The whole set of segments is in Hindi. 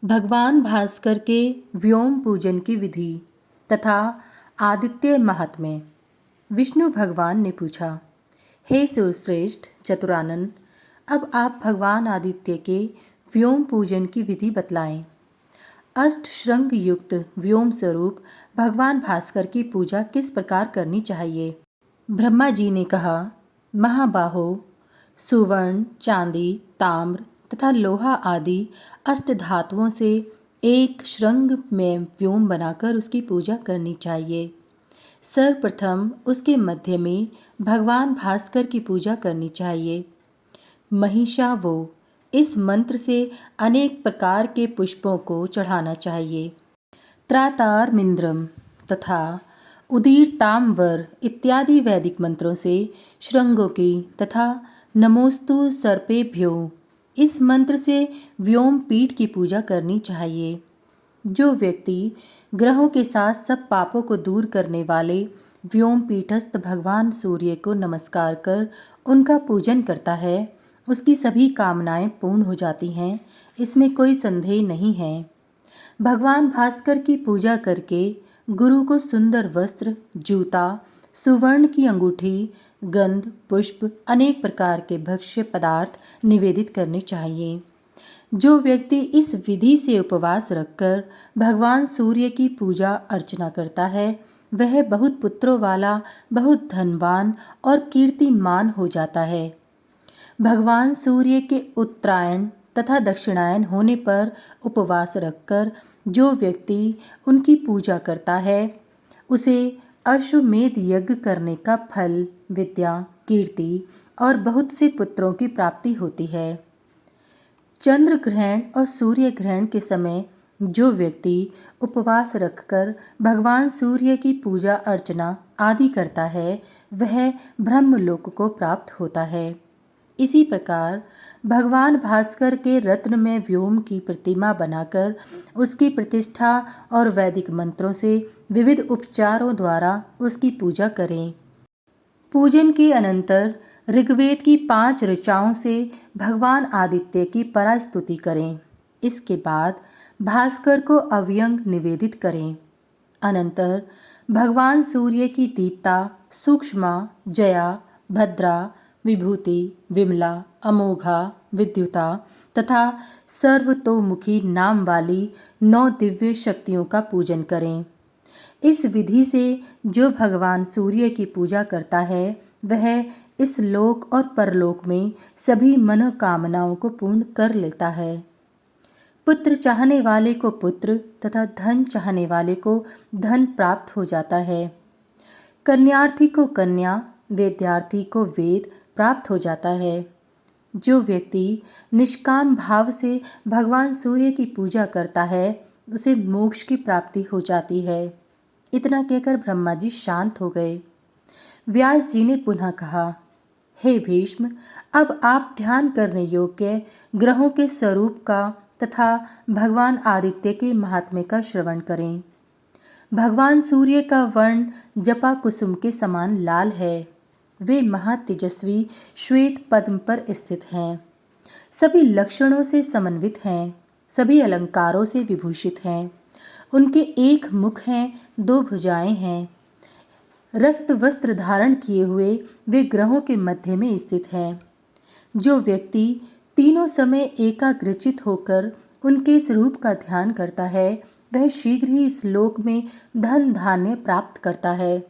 भगवान भास्कर के व्योम पूजन की विधि तथा आदित्य महात्म्य। विष्णु भगवान ने पूछा, हे सुरश्रेष्ठ चतुरानन, अब आप भगवान आदित्य के व्योम पूजन की विधि बतलाएं। अष्ट श्रृंग युक्त व्योम स्वरूप भगवान भास्कर की पूजा किस प्रकार करनी चाहिए। ब्रह्मा जी ने कहा, महाबाहो, सुवर्ण, चांदी, ताम्र तथा लोहा आदि अष्ट धातुओं से एक श्रृंग में व्योम बनाकर उसकी पूजा करनी चाहिए। सर्वप्रथम उसके मध्य में भगवान भास्कर की पूजा करनी चाहिए। महिषा वो, इस मंत्र से अनेक प्रकार के पुष्पों को चढ़ाना चाहिए। त्रातारमिंद्रम तथा उदीरताम्बर इत्यादि वैदिक मंत्रों से श्रृंगों की तथा नमोस्तु सर्पेभ्यो, इस मंत्र से व्योम पीठ की पूजा करनी चाहिए। जो व्यक्ति ग्रहों के साथ सब पापों को दूर करने वाले व्योम पीठस्थ भगवान सूर्य को नमस्कार कर उनका पूजन करता है, उसकी सभी कामनाएं पूर्ण हो जाती हैं, इसमें कोई संदेह नहीं है। भगवान भास्कर की पूजा करके गुरु को सुंदर वस्त्र, जूता, सुवर्ण की अंगूठी, गंध, पुष्प, अनेक प्रकार के भक्ष्य पदार्थ निवेदित करने चाहिए। जो व्यक्ति इस विधि से उपवास रखकर भगवान सूर्य की पूजा अर्चना करता है, वह बहुत पुत्रों वाला, बहुत धनवान और कीर्तिमान हो जाता है। भगवान सूर्य के उत्तरायण तथा दक्षिणायन होने पर उपवास रखकर जो व्यक्ति उनकी पूजा करता है, उसे अश्वमेध यज्ञ करने का फल, विद्या, कीर्ति और बहुत से पुत्रों की प्राप्ति होती है। चंद्र ग्रहण और सूर्य ग्रहण के समय जो व्यक्ति उपवास रखकर भगवान सूर्य की पूजा अर्चना आदि करता है, वह ब्रह्मलोक को प्राप्त होता है। इसी प्रकार भगवान भास्कर के रत्न में व्योम की प्रतिमा बनाकर उसकी प्रतिष्ठा और वैदिक मंत्रों से विविध उपचारों द्वारा उसकी पूजा करें। पूजन के अनंतर ऋग्वेद की 5 ऋचाओं से भगवान आदित्य की परास्तुति करें। इसके बाद भास्कर को अव्यंग निवेदित करें। अनंतर भगवान सूर्य की दीप्ता, सूक्ष्मा, जया, भद्रा, विभूति, विमला, अमोघा, विद्युता तथा सर्वतोमुखी नाम वाली 9 दिव्य शक्तियों का पूजन करें। इस विधि से जो भगवान सूर्य की पूजा करता है, वह इस लोक और परलोक में सभी मनोकामनाओं को पूर्ण कर लेता है। पुत्र चाहने वाले को पुत्र तथा धन चाहने वाले को धन प्राप्त हो जाता है। कन्यार्थी को कन्या, वेद्यार्थी को वेद प्राप्त हो जाता है। जो व्यक्ति निष्काम भाव से भगवान सूर्य की पूजा करता है, उसे मोक्ष की प्राप्ति हो जाती है। इतना कहकर ब्रह्मा जी शांत हो गए। व्यास जी ने पुनः कहा, हे भीष्म, अब आप ध्यान करने योग्य ग्रहों के स्वरूप का तथा भगवान आदित्य के महात्म्य का श्रवण करें। भगवान सूर्य का वर्ण जपा कुसुम के समान लाल है। वे महातेजस्वी श्वेत पद्म पर स्थित हैं। सभी लक्षणों से समन्वित हैं, सभी अलंकारों से विभूषित हैं। उनके एक मुख हैं, 2 भुजाएं हैं। रक्त वस्त्र धारण किए हुए वे ग्रहों के मध्य में स्थित हैं। जो व्यक्ति तीनों समय एकाग्रचित होकर उनके स्वरूप का ध्यान करता है, वह शीघ्र ही इस लोक में धन धान्य प्राप्त करता है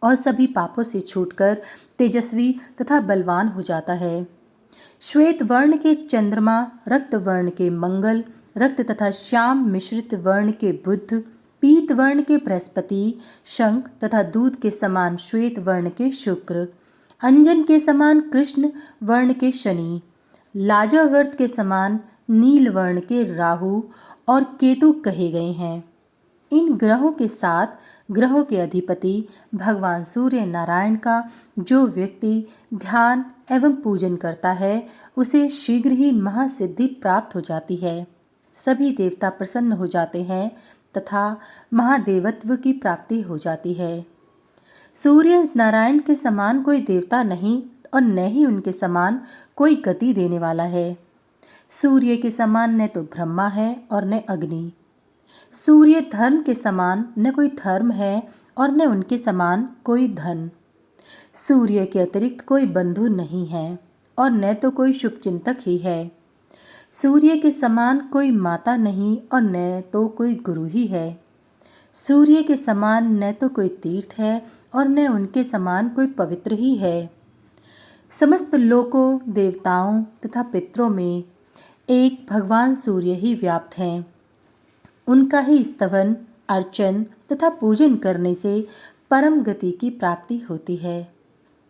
और सभी पापों से छूटकर तेजस्वी तथा बलवान हो जाता है। श्वेत वर्ण के चंद्रमा, रक्त वर्ण के मंगल, रक्त तथा श्याम मिश्रित वर्ण के बुध, पीत वर्ण के बृहस्पति, शंख तथा दूध के समान श्वेत वर्ण के शुक्र, अंजन के समान कृष्ण वर्ण के शनि, लाजावर्त के समान नील वर्ण के राहु और केतु कहे गए हैं। इन ग्रहों के साथ ग्रहों के अधिपति भगवान सूर्य नारायण का जो व्यक्ति ध्यान एवं पूजन करता है, उसे शीघ्र ही महासिद्धि प्राप्त हो जाती है। सभी देवता प्रसन्न हो जाते हैं तथा महादेवत्व की प्राप्ति हो जाती है। सूर्य नारायण के समान कोई देवता नहीं और न ही उनके समान कोई गति देने वाला है। सूर्य के समान न तो ब्रह्मा है और न अग्नि। सूर्य धर्म के समान न कोई धर्म है और न उनके समान कोई धन। सूर्य के अतिरिक्त कोई बंधु नहीं है और न तो कोई शुभचिंतक ही है। सूर्य के समान कोई माता नहीं और न तो कोई गुरु ही है। सूर्य के समान न तो कोई तीर्थ है और न उनके समान कोई पवित्र ही है। समस्त लोकों, देवताओं तथा पितरों में एक भगवान सूर्य ही व्याप्त हैं। उनका ही स्तवन, अर्चन तथा पूजन करने से परम गति की प्राप्ति होती है।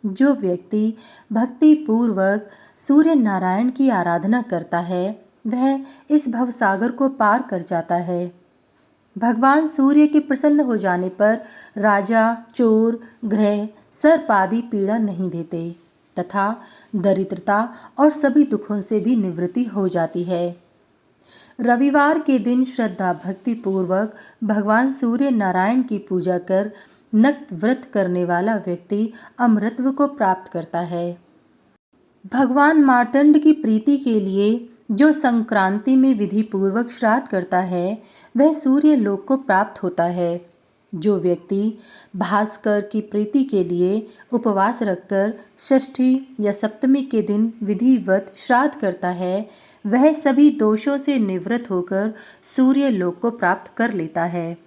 जो व्यक्ति भक्ति पूर्वक सूर्य नारायण की आराधना करता है वह इस भवसागर को पार कर जाता है। भगवान सूर्य के प्रसन्न हो जाने पर राजा, चोर, ग्रह, सर्प आदि पीड़ा नहीं देते तथा दरिद्रता और सभी दुखों से भी निवृत्ति हो जाती है। रविवार के दिन श्रद्धा भक्ति पूर्वक भगवान सूर्य नारायण की पूजा कर नक्त व्रत करने वाला व्यक्ति अमृतत्व को प्राप्त करता है। भगवान मार्तंड की प्रीति के लिए जो संक्रांति में विधि पूर्वक श्राद्ध करता है वह सूर्य लोक को प्राप्त होता है। जो व्यक्ति भास्कर की प्रीति के लिए उपवास रखकर षष्ठी या सप्तमी के दिन विधिवत श्राद्ध करता है वह सभी दोषों से निवृत्त होकर सूर्य लोक को प्राप्त कर लेता है।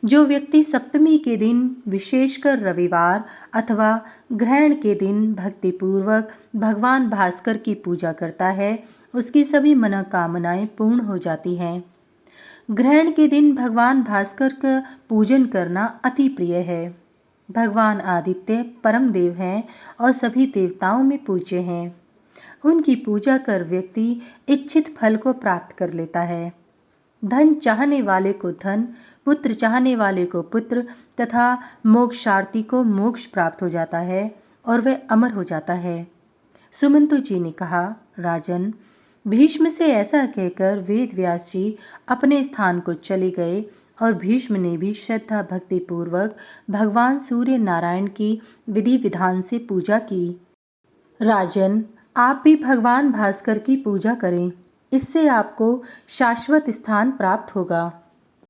जो व्यक्ति सप्तमी के दिन विशेषकर रविवार अथवा ग्रहण के दिन भक्तिपूर्वक भगवान भास्कर की पूजा करता है उसकी सभी मनोकामनाएं पूर्ण हो जाती हैं। ग्रहण के दिन भगवान भास्कर का पूजन करना अति प्रिय है। भगवान आदित्य परम देव हैं और सभी देवताओं में पूज्य हैं। उनकी पूजा कर व्यक्ति इच्छित फल को प्राप्त कर लेता है। धन चाहने वाले को धन, पुत्र चाहने वाले को पुत्र तथा मोक्षार्थी को मोक्ष प्राप्त हो जाता है और वह अमर हो जाता है। सुमंतु जी ने कहा, राजन, भीष्म से ऐसा कहकर वेद व्यास जी अपने स्थान को चले गए और भीष्म ने भी श्रद्धा भक्ति पूर्वक भगवान सूर्य नारायण की विधि विधान से पूजा की। राजन, आप भी भगवान भास्कर की पूजा करें, इससे आपको शाश्वत स्थान प्राप्त होगा।